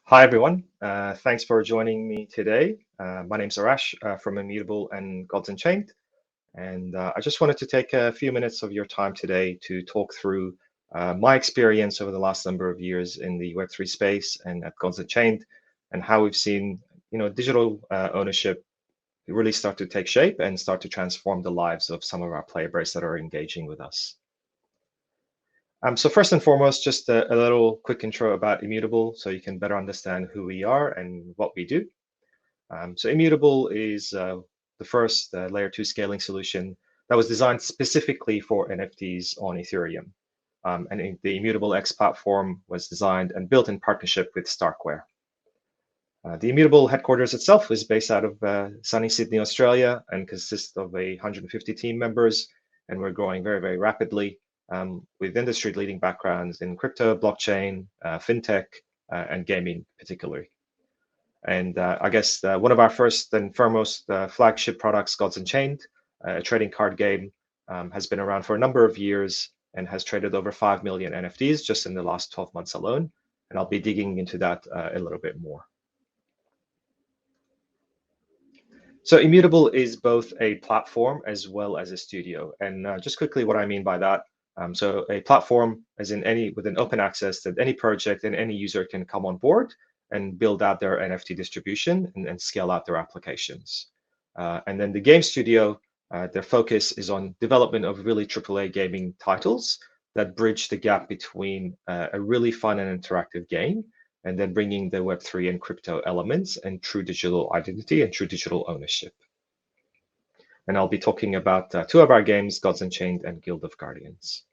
Hi, everyone. Thanks for joining me today. My name's Arash from Immutable and Gods Unchained. And I just wanted to take a few minutes of your time today to talk through my experience over the last number of years in the Web3 space and at Gods Unchained, and how we've seen, digital ownership really start to take shape and start to transform the lives of some of our player base that are engaging with us. So first and foremost, just a little quick intro about Immutable so you can better understand who we are and what we do. So Immutable is the first layer 2 scaling solution that was designed specifically for NFTs on Ethereum. The Immutable X platform was designed and built in partnership with Starkware. The Immutable headquarters itself is based out of sunny Sydney, Australia, and consists of 150 team members, and we're growing very, very rapidly with industry-leading backgrounds in crypto, blockchain, fintech, and gaming particularly. And I guess one of our first and foremost flagship products, Gods Unchained, a trading card game, has been around for a number of years and has traded over 5 million NFTs just in the last 12 months alone. And I'll be digging into that a little bit more. So Immutable is both a platform as well as a studio. And just quickly what I mean by that. So a platform as in with an open access that any project and any user can come on board and build out their NFT distribution and scale out their applications. And then the game studio, their focus is on development of really AAA gaming titles that bridge the gap between a really fun and interactive game and then bringing the Web3 and crypto elements and true digital identity and true digital ownership. And I'll be talking about two of our games, Gods Unchained and Guild of Guardians.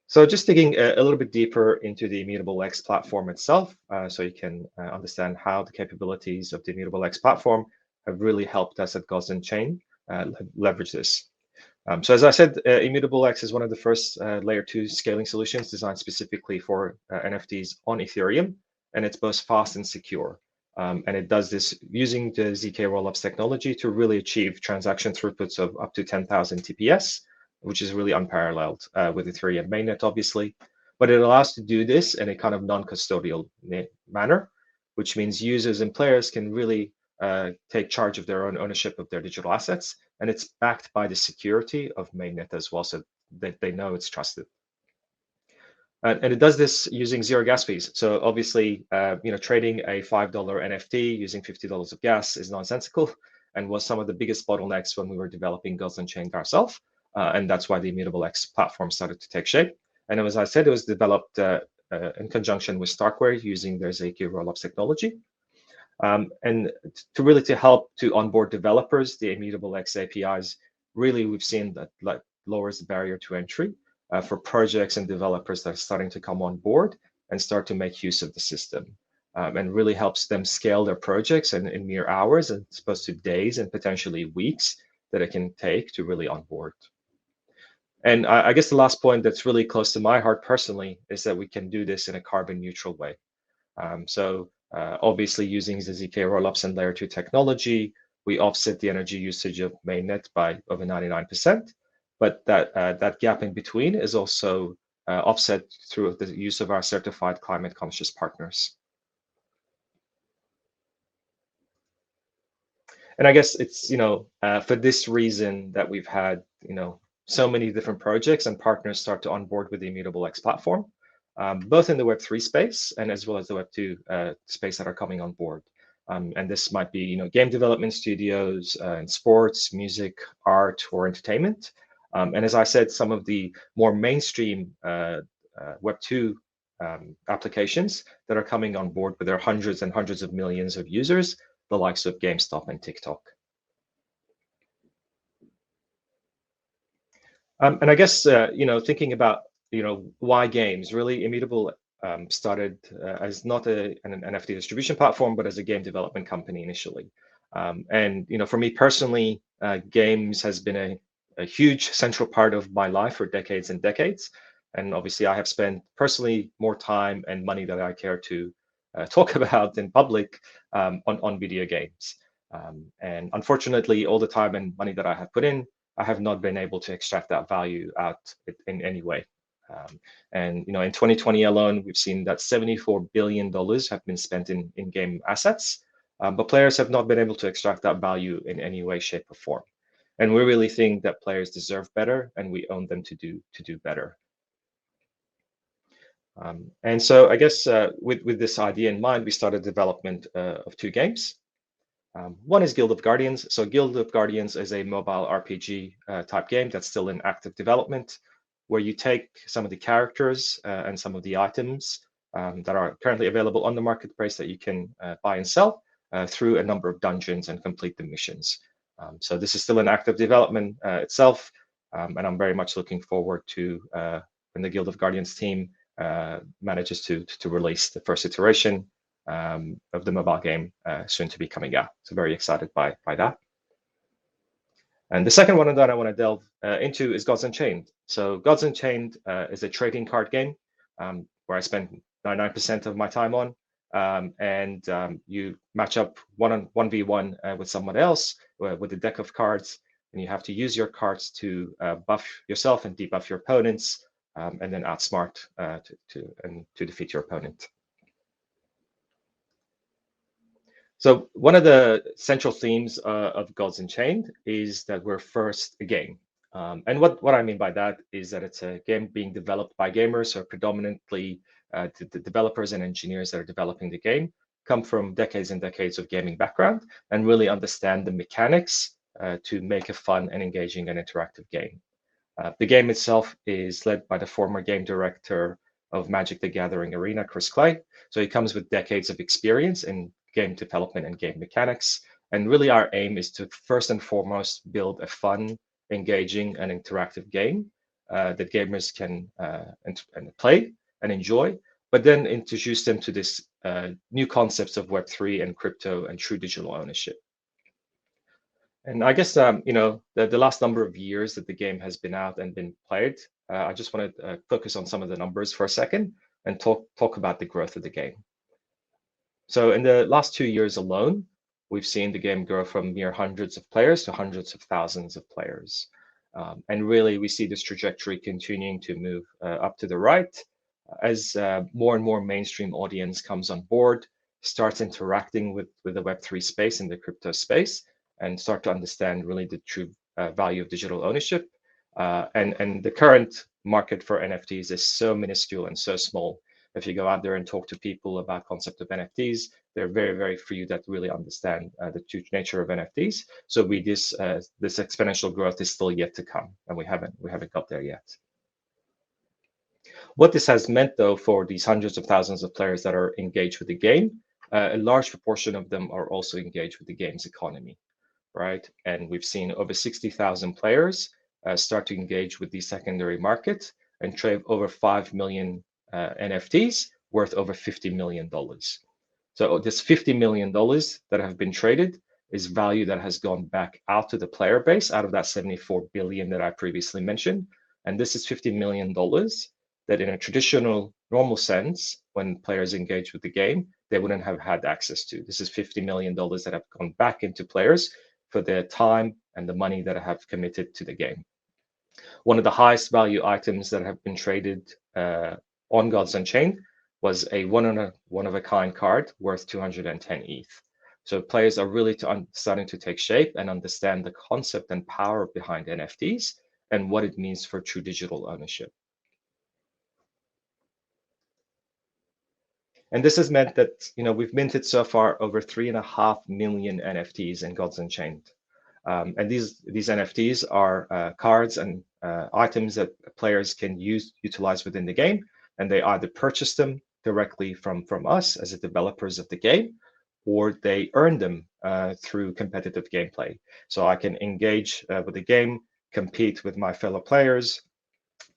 So just digging a little bit deeper into the Immutable X platform itself, so you can understand how the capabilities of the Immutable X platform have really helped us at Gods Unchained leverage this. So as I said, Immutable X is one of the first layer 2 scaling solutions designed specifically for NFTs on Ethereum, and it's both fast and secure. And it does this using the ZK rollups technology to really achieve transaction throughputs of up to 10,000 TPS, which is really unparalleled with Ethereum mainnet, obviously. But it allows to do this in a kind of non-custodial manner, which means users and players can really take charge of their own ownership of their digital assets, and it's backed by the security of mainnet as well, so that they know it's trusted. And it does this using zero gas fees. So obviously, trading a $5 NFT using $50 of gas is nonsensical, and was some of the biggest bottlenecks when we were developing Gods Unchained ourselves. And that's why the Immutable X platform started to take shape. And as I said, it was developed in conjunction with Starkware using their ZK rollups technology. And to help to onboard developers, the Immutable X APIs, really we've seen that lowers the barrier to entry for projects and developers that are starting to come on board and start to make use of the system, and really helps them scale their projects in mere hours as opposed to days and potentially weeks that it can take to really onboard. And I guess the last point that's really close to my heart personally is that we can do this in a carbon neutral way. Obviously, using the ZK rollups and layer 2 technology, we offset the energy usage of mainnet by over 99%, but that gap in between is also offset through the use of our certified climate conscious partners. And I guess it's for this reason that we've had so many different projects and partners start to onboard with the Immutable X platform. Both in the Web3 space and as well as the Web2 space that are coming on board. And this might be, game development studios in sports, music, art, or entertainment. And as I said, some of the more mainstream Web2 applications that are coming on board with their hundreds and hundreds of millions of users, the likes of GameStop and TikTok. And I guess, thinking about, why games, really Immutable started as not an NFT distribution platform, but as a game development company initially. And, for me personally, games has been a huge central part of my life for decades and decades. And obviously I have spent personally more time and money that I care to talk about in public on video games. And unfortunately, all the time and money that I have put in, I have not been able to extract that value out in any way. And in 2020 alone, we've seen that $74 billion have been spent in in-game assets, but players have not been able to extract that value in any way, shape, or form. And we really think that players deserve better, and we own them to do better. And so I guess with this idea in mind, we started development of two games. One is Guild of Guardians. So Guild of Guardians is a mobile RPG type game that's still in active development, where you take some of the characters and some of the items that are currently available on the marketplace that you can buy and sell through a number of dungeons and complete the missions. So this is still in active development itself, and I'm very much looking forward to when the Guild of Guardians team manages to release the first iteration of the mobile game soon to be coming out. So very excited by that. And the second one that I want to delve into is Gods Unchained. So Gods Unchained is a trading card game where I spend 99% of my time on. And you match up 1v1 with someone else with a deck of cards, and you have to use your cards to buff yourself and debuff your opponents, and then outsmart to defeat your opponent. So one of the central themes of Gods Unchained is that we're first a game. And what I mean by that is that it's a game being developed by gamers, so predominantly the developers and engineers that are developing the game come from decades and decades of gaming background and really understand the mechanics to make a fun and engaging and interactive game. The game itself is led by the former game director of Magic: The Gathering Arena, Chris Clay. So he comes with decades of experience in game development and game mechanics. And really our aim is to first and foremost build a fun, engaging, and interactive game that gamers can and play and enjoy, but then introduce them to this new concepts of Web3 and crypto and true digital ownership. And I guess the last number of years that the game has been out and been played, I just want to focus on some of the numbers for a second and talk about the growth of the game. So in the last 2 years alone, we've seen the game grow from mere hundreds of players to hundreds of thousands of players. And really, we see this trajectory continuing to move up to the right as more and more mainstream audience comes on board, starts interacting with the Web3 space and the crypto space, and start to understand really the true value of digital ownership. And the current market for NFTs is so minuscule and so small. If you go out there and talk to people about concept of NFTs, there are very, very few that really understand the true nature of NFTs. So this exponential growth is still yet to come, and we haven't got there yet. What this has meant, though, for these hundreds of thousands of players that are engaged with the game, a large proportion of them are also engaged with the game's economy, right? And we've seen over 60,000 players start to engage with the secondary market and trade over 5 million NFTs worth over $50 million. So this $50 million that have been traded is value that has gone back out to the player base out of that 74 billion that I previously mentioned. And this is $50 million that in a traditional normal sense, when players engage with the game, they wouldn't have had access to. This is $50 million that have gone back into players for their time and the money that have committed to the game. One of the highest value items that have been traded on Gods Unchained was a one-of-a-kind card worth 210 ETH. So players are really starting to take shape and understand the concept and power behind NFTs and what it means for true digital ownership. And this has meant that we've minted so far over 3.5 million NFTs in Gods Unchained. And these NFTs are cards and items that players can utilize within the game, and they either purchase them directly from us as the developers of the game, or they earn them through competitive gameplay. So I can engage with the game, compete with my fellow players,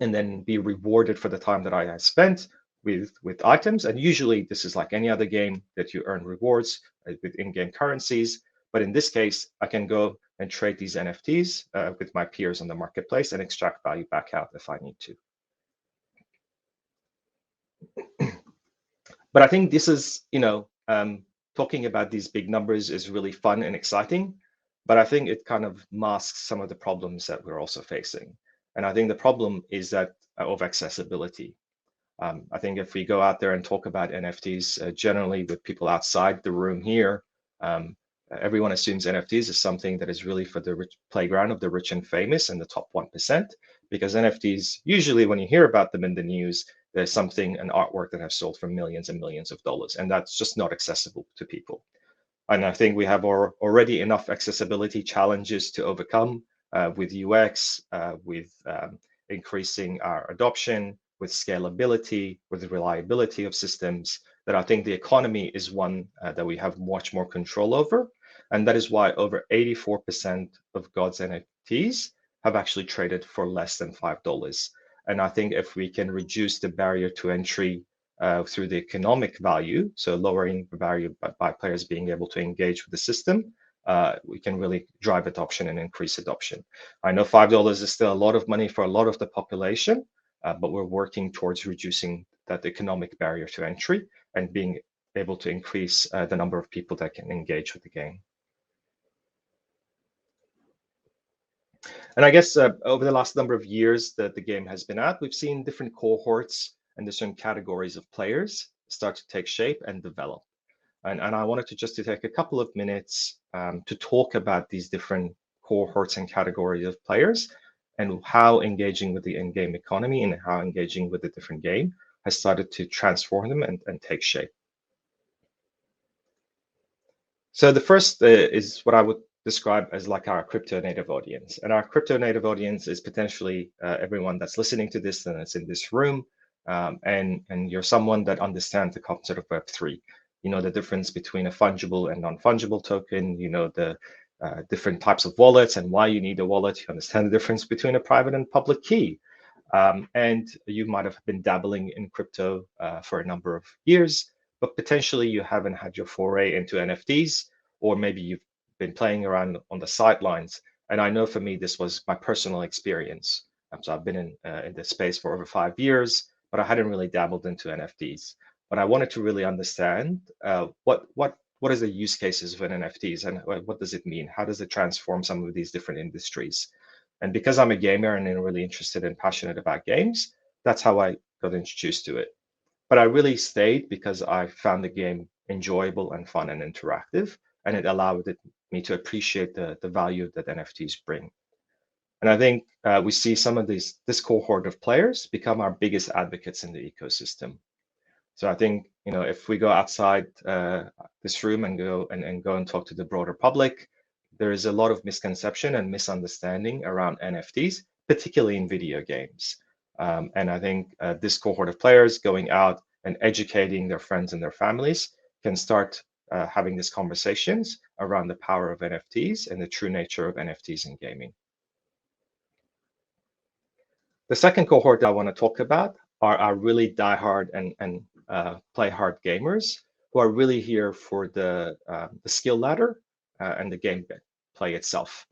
and then be rewarded for the time that I have spent with items. And usually this is like any other game that you earn rewards with in-game currencies. But in this case, I can go and trade these NFTs with my peers on the marketplace and extract value back out if I need to. But I think this is, talking about these big numbers is really fun and exciting, but I think it kind of masks some of the problems that we're also facing. And I think the problem is that of accessibility. I think if we go out there and talk about NFTs, generally with people outside the room here, um, everyone assumes NFTs is something that is really for the rich playground of the rich and famous and the top 1%, because NFTs, usually when you hear about them in the news, there's something, an artwork that has sold for millions and millions of dollars, and that's just not accessible to people. And I think we have already enough accessibility challenges to overcome with UX, with increasing our adoption, with scalability, with reliability of systems, that I think the economy is one that we have much more control over. And that is why over 84% of God's NFTs have actually traded for less than $5. And I think if we can reduce the barrier to entry through the economic value, so lowering the value by players being able to engage with the system, we can really drive adoption and increase adoption. I know $5 is still a lot of money for a lot of the population, but we're working towards reducing that economic barrier to entry and being able to increase the number of people that can engage with the game. And I guess over the last number of years that the game has been out, we've seen different cohorts and different categories of players start to take shape and develop. And I wanted to just to take a couple of minutes to talk about these different cohorts and categories of players and how engaging with the in-game economy and how engaging with the different game has started to transform them and take shape. So the first is what I would describe as like our crypto native audience. And our crypto native audience is potentially everyone that's listening to this and that's in this room. And you're someone that understands the concept of Web3. You know the difference between a fungible and non-fungible token. You know the different types of wallets and why you need a wallet. You understand the difference between a private and public key. And you might have been dabbling in crypto for a number of years, but potentially you haven't had your foray into NFTs, or maybe you've been playing around on the sidelines. And I know for me, this was my personal experience. So I've been in this space for over 5 years, but I hadn't really dabbled into NFTs. But I wanted to really understand what is the use cases of NFTs and what does it mean? How does it transform some of these different industries? And because I'm a gamer and I'm really interested and passionate about games, that's how I got introduced to it. But I really stayed because I found the game enjoyable and fun and interactive, and it allowed me to appreciate the value that NFTs bring. And I think we see some of this cohort of players become our biggest advocates in the ecosystem. So I think if we go outside this room and go and talk to the broader public, there is a lot of misconception and misunderstanding around NFTs, particularly in video games. And I think this cohort of players going out and educating their friends and their families can start having these conversations around the power of NFTs and the true nature of NFTs in gaming. The second cohort I want to talk about are really diehard and play hard gamers who are really here for the skill ladder and the game play itself.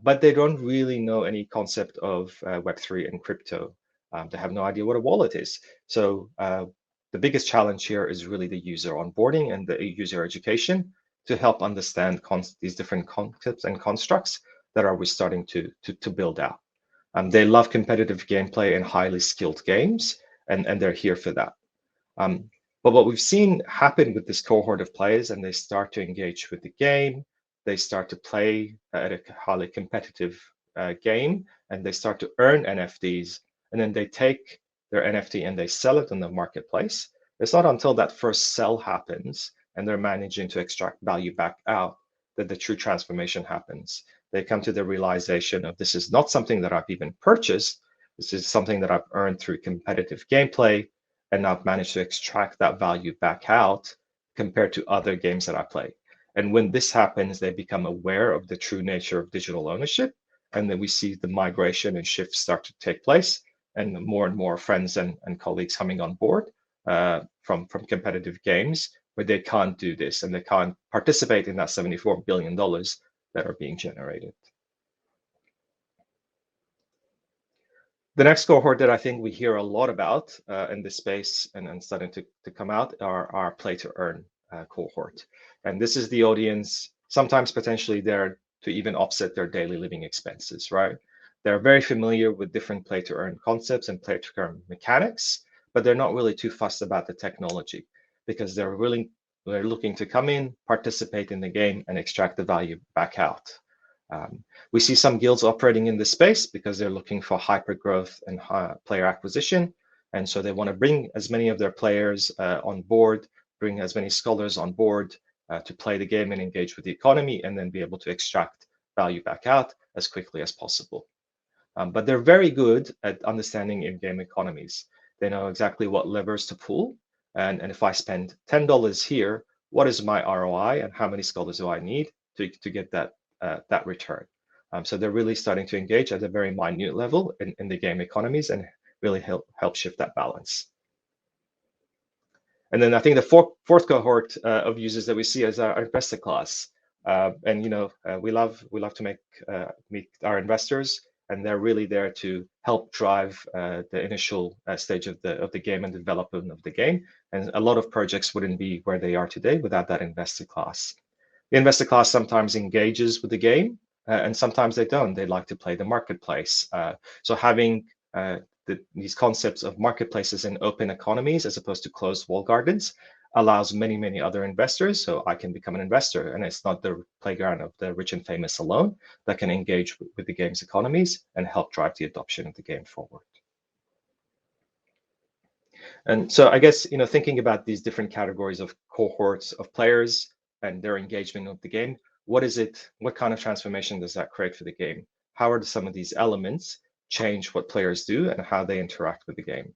But they don't really know any concept of Web3 and crypto. They have no idea what a wallet is. So the biggest challenge here is really the user onboarding and the user education to help understand these different concepts and constructs that are we starting to build out. They love competitive gameplay and highly skilled games, and they're here for that. But what we've seen happen with this cohort of players, and they start to engage with the game, they start to play at a highly competitive game, and they start to earn NFTs, and then they take their NFT and they sell it on the marketplace. It's not until that first sell happens and they're managing to extract value back out that the true transformation happens. They come to the realization of this is not something that I've even purchased. This is something that I've earned through competitive gameplay, and I've managed to extract that value back out compared to other games that I play. And when this happens, they become aware of the true nature of digital ownership. And then we see the migration and shift start to take place, and more friends and colleagues coming on board from competitive games where they can't do this and they can't participate in that $74 billion that are being generated. The next cohort that I think we hear a lot about in this space and starting to come out are our play to earn cohort. And this is the audience, sometimes potentially there to even offset their daily living expenses, right? They're very familiar with different play-to-earn concepts and play-to-earn mechanics, but they're not really too fussed about the technology because they're looking to come in, participate in the game, and extract the value back out. We see some guilds operating in this space because they're looking for hyper growth and player acquisition. And so they want to bring as many of their players on board, bring as many scholars on board to play the game and engage with the economy, and then be able to extract value back out as quickly as possible. But they're very good at understanding in-game economies. They know exactly what levers to pull. And if I spend $10 here, what is my ROI and how many scholars do I need to get that return? So they're really starting to engage at a very minute level in the game economies and really help shift that balance. And then I think the fourth cohort of users that we see is our investor class. And we love to meet our investors, and they're really there to help drive the initial stage of the game and development of the game. And a lot of projects wouldn't be where they are today without that investor class. The investor class sometimes engages with the game, and sometimes they don't. They like to play the marketplace. So having these concepts of marketplaces and open economies as opposed to closed wall gardens allows many other investors. So I can become an investor, and it's not the playground of the rich and famous alone that can engage with the game's economies and help drive the adoption of the game forward. And so I guess, thinking about these different categories of cohorts of players and their engagement with the game, what kind of transformation does that create for the game? How are some of these elements change what players do and how they interact with the game?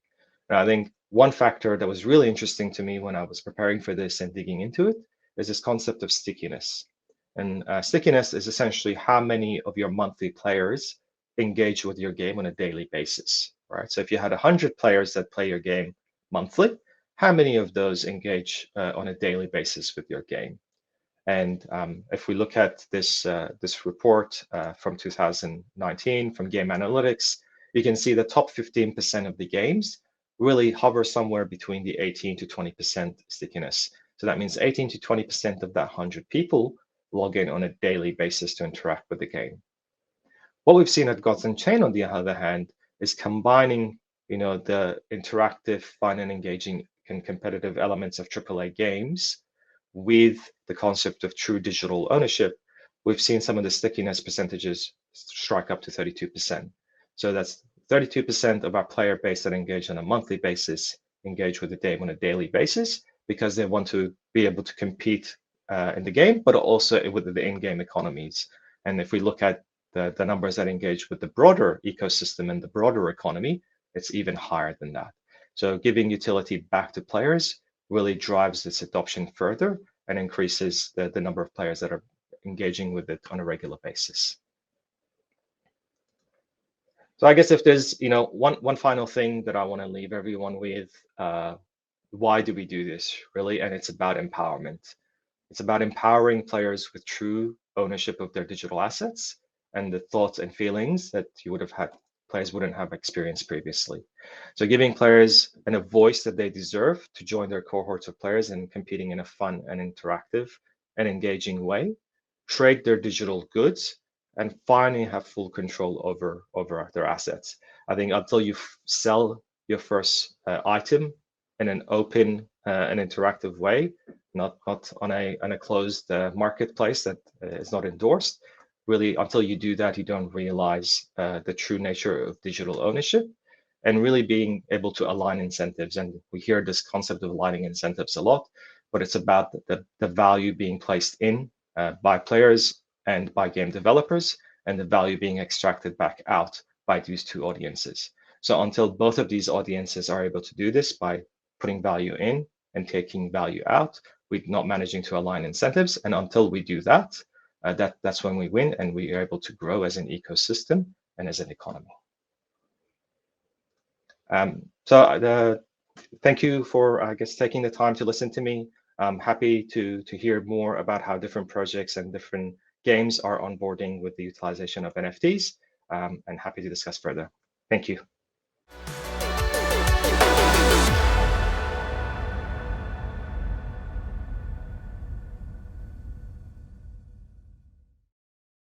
And I think one factor that was really interesting to me when I was preparing for this and digging into it is this concept of stickiness. And stickiness is essentially how many of your monthly players engage with your game on a daily basis, right? So if you had 100 players that play your game monthly, how many of those engage on a daily basis with your game? And if we look at this report from 2019 from Game Analytics, you can see the top 15% of the games really hover somewhere between the 18 to 20% stickiness. So that means 18 to 20% of that 100 people log in on a daily basis to interact with the game. What we've seen at Gods Unchained, on the other hand, is combining the interactive, fun, and engaging and competitive elements of AAA games with the concept of true digital ownership. We've seen some of the stickiness percentages strike up to 32%. So that's 32% of our player base that engage on a monthly basis engage with the game on a daily basis because they want to be able to compete in the game, but also with the in-game economies. And if we look at the numbers that engage with the broader ecosystem and the broader economy, it's even higher than that. So giving utility back to players really drives this adoption further and increases the number of players that are engaging with it on a regular basis. So I guess if there's one final thing that I want to leave everyone with, why do we do this really? And it's about empowerment. It's about empowering players with true ownership of their digital assets and the thoughts and feelings that players wouldn't have experienced previously. So giving players a voice that they deserve to join their cohorts of players and competing in a fun and interactive and engaging way, trade their digital goods, and finally have full control over their assets. I think until you sell your first item in an open and interactive way, not on a closed marketplace that is not endorsed, really until you do that, you don't realize the true nature of digital ownership and really being able to align incentives. And we hear this concept of aligning incentives a lot, but it's about the value being placed in by players and by game developers, and the value being extracted back out by these two audiences. So until both of these audiences are able to do this by putting value in and taking value out, we're not managing to align incentives. And until we do that, that's when we win and we are able to grow as an ecosystem and as an economy. Thank you for, I guess, taking the time to listen to me. I'm happy to hear more about how different projects and different games are onboarding with the utilization of NFTs, and happy to discuss further. Thank you.